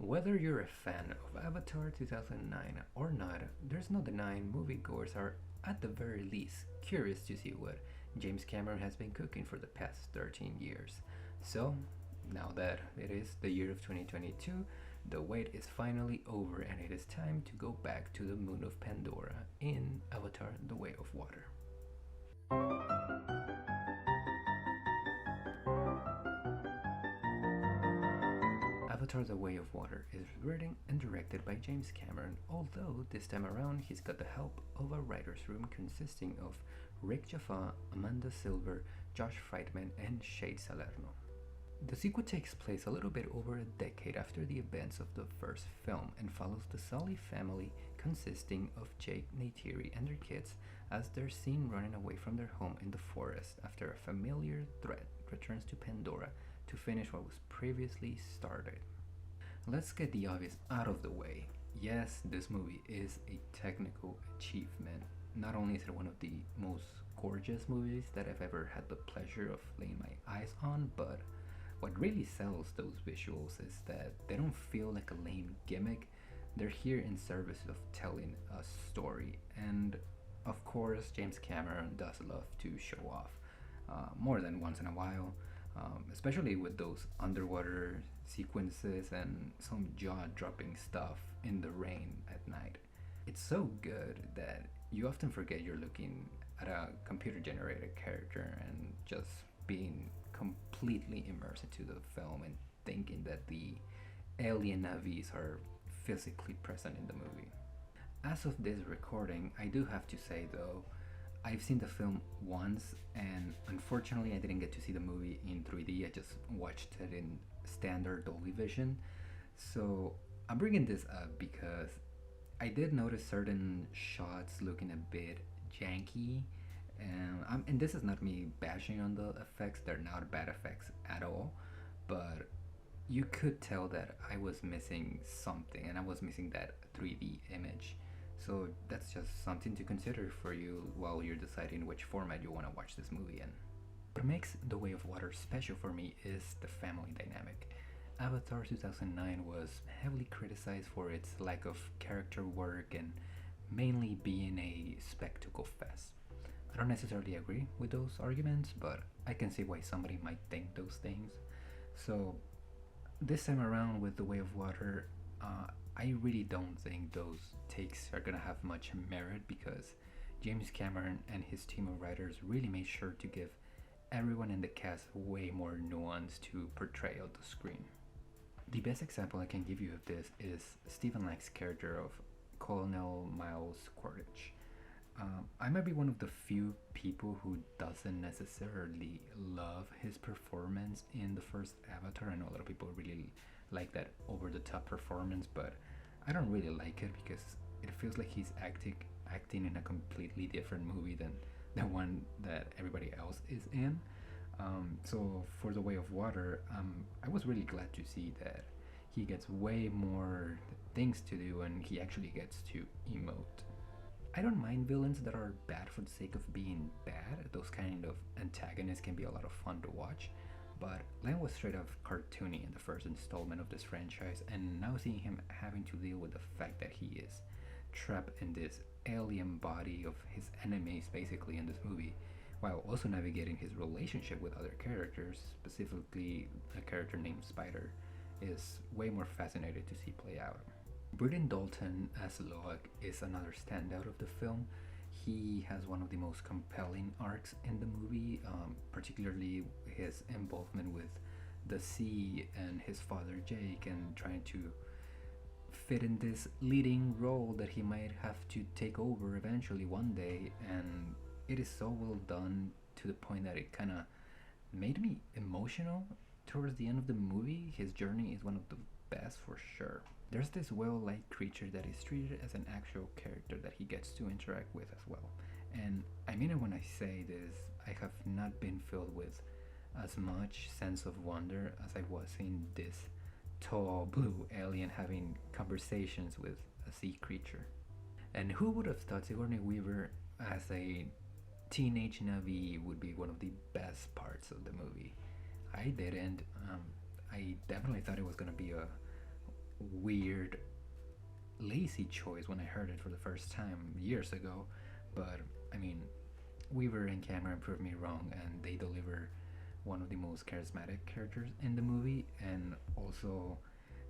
Whether you're a fan of Avatar 2009 or not, there's no denying moviegoers are, at the very least, curious to see what James Cameron has been cooking for the past 13 years. So, now that it is the year of 2022, the wait is finally over and it is time to go back to the moon of Pandora in Avatar The Way of Water. Avatar The Way of Water is written and directed by James Cameron, although this time around he's got the help of a writer's room consisting of Rick Jaffa, Amanda Silver, Josh Friedman, and Shade Salerno. The sequel takes place a little bit over a decade after the events of the first film and follows the Sully family consisting of Jake, Neytiri, and their kids as they're seen running away from their home in the forest after a familiar threat returns to Pandora to finish what was previously started. Let's get the obvious out of the way. Yes, this movie is a technical achievement. Not only is it one of the most gorgeous movies that I've ever had the pleasure of laying my eyes on, but what really sells those visuals is that they don't feel like a lame gimmick. They're here in service of telling a story, and of course James Cameron does love to show off more than once in a while, especially with those underwater sequences and some jaw-dropping stuff in the rain at night. It's so good that you often forget you're looking at a computer-generated character and just being completely immersed into the film and thinking that the alien navis are physically present in the movie. As of this recording, I do have to say though, I've seen the film once and unfortunately I didn't get to see the movie in 3D. I just watched it in standard Dolby Vision. So I'm bringing this up because I did notice certain shots looking a bit janky, and this is not me bashing on the effects. They're not bad effects at all, but you could tell that I was missing something and I was missing that 3D image. So that's just something to consider for you while you're deciding which format you want to watch this movie in. What makes The Way of Water special for me is the family dynamic. Avatar 2009 was heavily criticized for its lack of character work and mainly being a spectacle fest. I don't necessarily agree with those arguments, but I can see why somebody might think those things. So this time around with The Way of Water, I really don't think those takes are gonna have much merit because James Cameron and his team of writers really made sure to give everyone in the cast way more nuance to portray on the screen. The best example I can give you of this is Stephen Lang's character of Colonel Miles Quaritch. I might be one of the few people who doesn't necessarily love his performance in the first Avatar. I know a lot of people really like that over-the-top performance, but I don't really like it because it feels like he's acting in a completely different movie than the one that everybody else is in. So for The Way of Water, I was really glad to see that he gets way more things to do and he actually gets to emote. I don't mind villains that are bad for the sake of being bad. Those kind of antagonists can be a lot of fun to watch. But Len was straight up cartoony in the first installment of this franchise, and now seeing him having to deal with the fact that he is trapped in this alien body of his enemies basically in this movie, while also navigating his relationship with other characters, specifically a character named Spider, is way more fascinating to see play out. Britton Dalton as Loak is another standout of the film. He has one of the most compelling arcs in the movie, particularly his involvement with the sea and his father Jake, and trying to fit in this leading role that he might have to take over eventually one day. And it is so well done to the point that it kind of made me emotional towards the end of the movie. His journey is one of the best for sure. There's this whale-like creature that is treated as an actual character that he gets to interact with as well. And I mean it when I say this, I have not been filled with as much sense of wonder as I was in this tall blue alien having conversations with a sea creature. And who would have thought Sigourney Weaver as a teenage Navi would be one of the best parts of the movie? I didn't. I definitely thought it was gonna be weird, lazy choice when I heard it for the first time years ago. But I mean, Weaver and Cameron proved me wrong, and they deliver one of the most charismatic characters in the movie, and also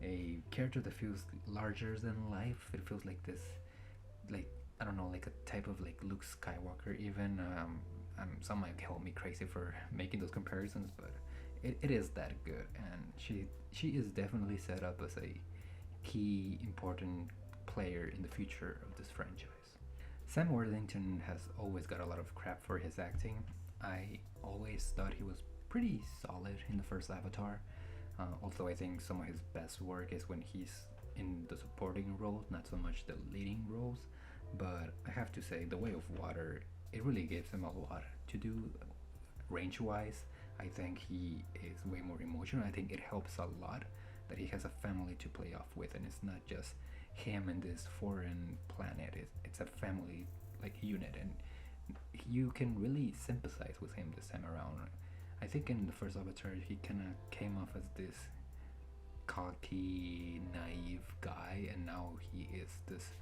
a character that feels larger than life. It feels like this, like, I don't know, like a type of like Luke Skywalker even. Some might call me crazy for making those comparisons, but it is that good, and she is definitely set up as a key important player in the future of this franchise. Sam Worthington has always got a lot of crap for his acting. I always thought he was pretty solid in the first Avatar. Also, I think some of his best work is when he's in the supporting roles, not so much the leading roles. But I have to say, The Way of Water, it really gives him a lot to do range wise. I think he is way more emotional. I think it helps a lot that he has a family to play off with, and it's not just him and this foreign planet. It's a family like unit, and you can really sympathize with him this time around. I think in the first Avatar he kind of came off as this cocky, naive guy, and now he is this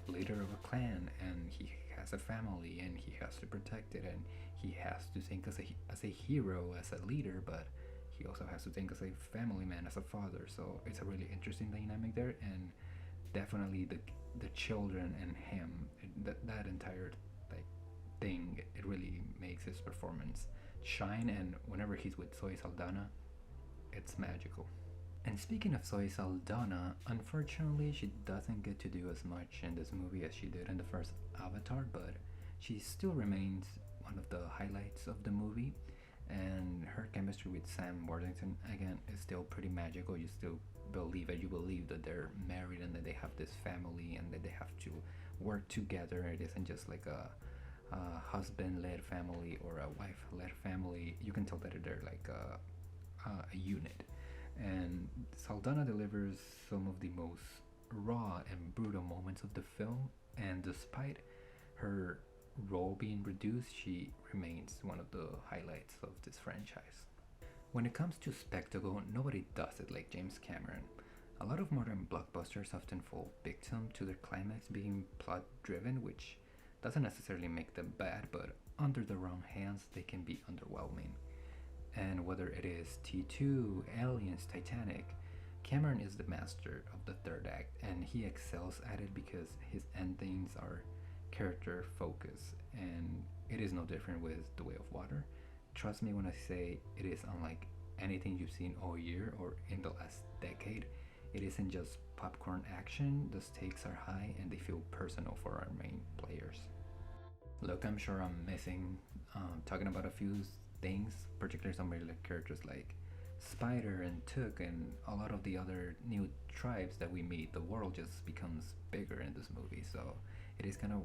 leader of a clan, and he has a family, and he has to protect it, and he has to think as a hero, as a leader, but he also has to think as a family man, as a father. So it's a really interesting dynamic there, and definitely the children and him, that entire like thing, it really makes his performance shine. And whenever he's with Zoe Saldana, it's magical. And speaking of Zoe Saldana, unfortunately she doesn't get to do as much in this movie as she did in the first Avatar, but she still remains one of the highlights of the movie. And her chemistry with Sam Worthington again is still pretty magical. You still believe it. You believe that they're married and that they have this family and that they have to work together. It isn't just like a husband-led family or a wife-led family. You can tell that they're like a unit. And Saldana delivers some of the most raw and brutal moments of the film, and despite her role being reduced, she remains one of the highlights of this franchise. When it comes to spectacle, nobody does it like James Cameron. A lot of modern blockbusters often fall victim to their climax being plot driven, which doesn't necessarily make them bad, but under the wrong hands they can be underwhelming. And whether it is T2, Aliens, Titanic, Cameron is the master of the third act, and he excels at it because his endings are character focus, and it is no different with The Way of Water. Trust me when I say it is unlike anything you've seen all year or in the last decade. It isn't just popcorn action, the stakes are high and they feel personal for our main players. Look, I'm sure I'm missing talking about a few things, particularly some regular characters like Spider and Took and a lot of the other new tribes that we meet. The world just becomes bigger in this movie, so it is kind of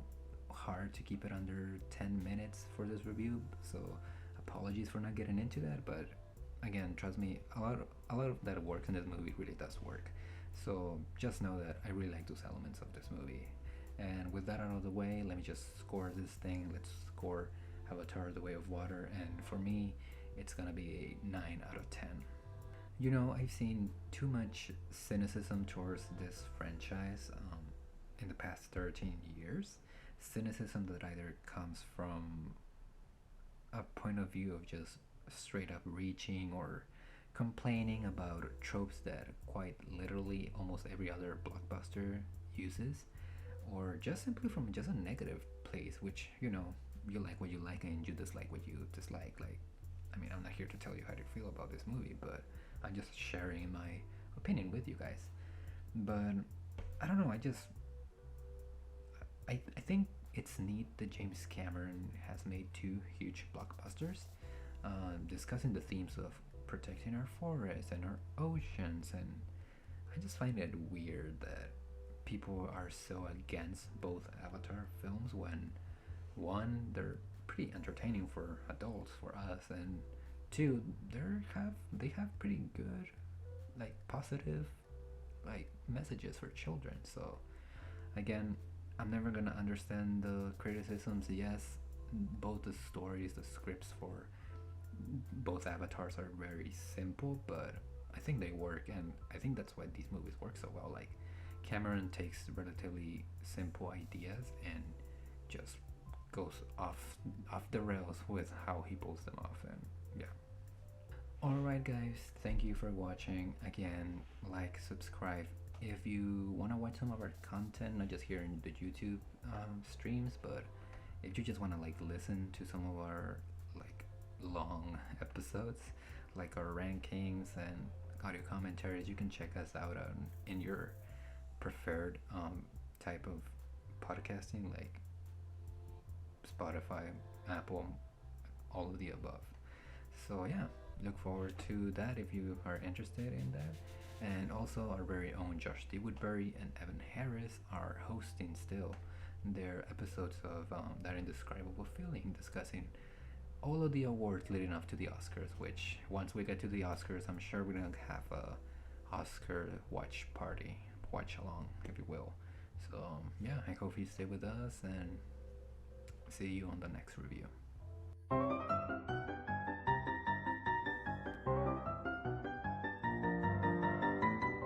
hard to keep it under 10 minutes for this review, so apologies for not getting into that. But again, trust me, a lot of that works in this movie really does work, so just know that I really like those elements of this movie. And with that out of the way, let me just score this thing. Let's score Avatar The Way of Water, and for me it's gonna be a 9 out of 10. You know, I've seen too much cynicism towards this franchise in the past 13 years. Cynicism that either comes from a point of view of just straight up reaching or complaining about tropes that quite literally almost every other blockbuster uses, or just simply from just a negative place, which, you know, you like what you like and you dislike what you dislike. Like, I mean, I'm not here to tell you how to feel about this movie, but I'm just sharing my opinion with you guys. But I don't know, I think it's neat that James Cameron has made two huge blockbusters discussing the themes of protecting our forests and our oceans, and I just find it weird that people are so against both Avatar films when, one, they're pretty entertaining for adults, for us, and two, they have pretty good, like, positive, like, messages for children. So again, I'm never gonna understand the criticisms. Yes, both the stories, the scripts for both avatars are very simple, but I think they work, and I think that's why these movies work so well. Like, Cameron takes relatively simple ideas and just goes off the rails with how he pulls them off. And yeah. Alright guys, thank you for watching. Again, like, subscribe if you want to watch some of our content, not just here in the YouTube streams, but if you just want to like listen to some of our like long episodes, like our rankings and audio commentaries, you can check us out in your preferred type of podcasting, like Spotify, Apple, all of the above. So yeah, look forward to that if you are interested in that. And also our very own Josh D. Woodbury and Evan Harris are hosting still their episodes of That Indescribable Feeling, discussing all of the awards leading up to the Oscars, which once we get to the Oscars, I'm sure we're gonna have a Oscar watch party, watch along, if you will. So yeah, I hope you stay with us, and see you on the next review.